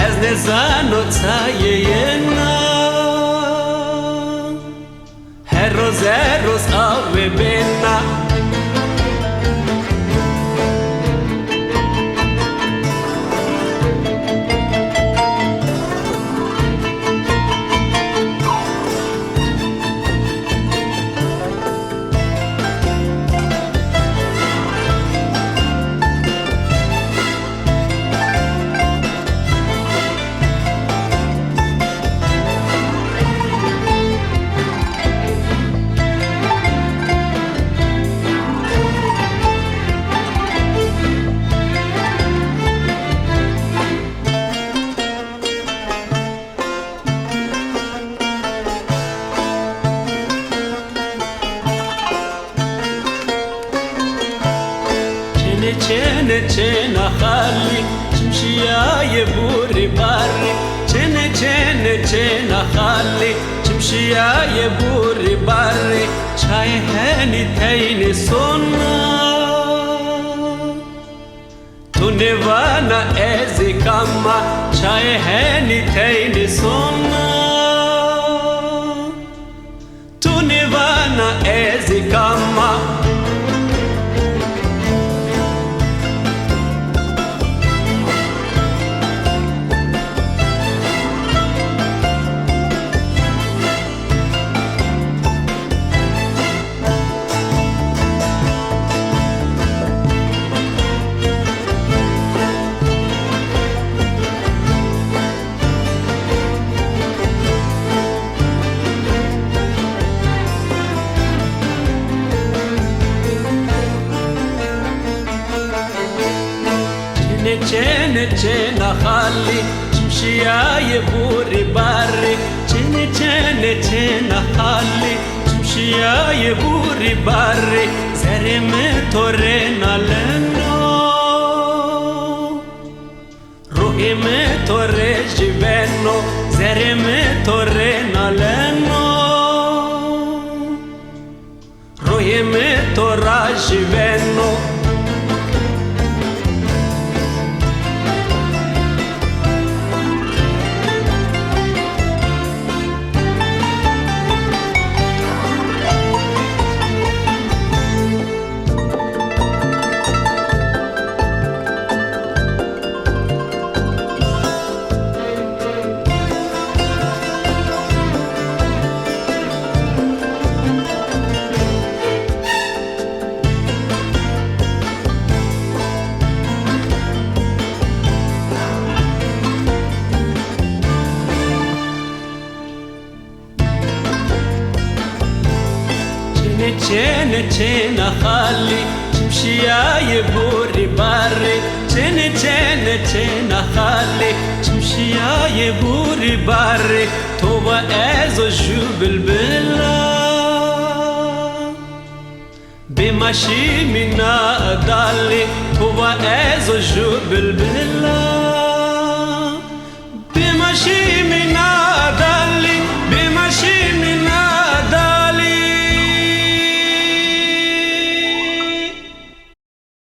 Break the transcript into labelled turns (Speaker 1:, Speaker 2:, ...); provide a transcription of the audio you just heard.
Speaker 1: Ez nezano tayena Her roz ave bena Çene çene halli çimşiyaye buri barri Çene çene çene halli çimşiyaye buri barri Çay heni teyni sonna Tu nevana ezi kama Çay heni teyni sonna Tu nevana ezi kama Çene çene halli çimşiyaye buri barri Çene çene çene halli çimşiyaye buri barri Zerime torena leno Ruhime torre jiveno Zerime torena leno Ruhime torra jiveno Çene çene halli çimşiyaye buri barri Çene çene çene halli çimşiyaye buri barri Tova ezo ju bilbila Bimaşi mina dalli Tova ezo ju bilbila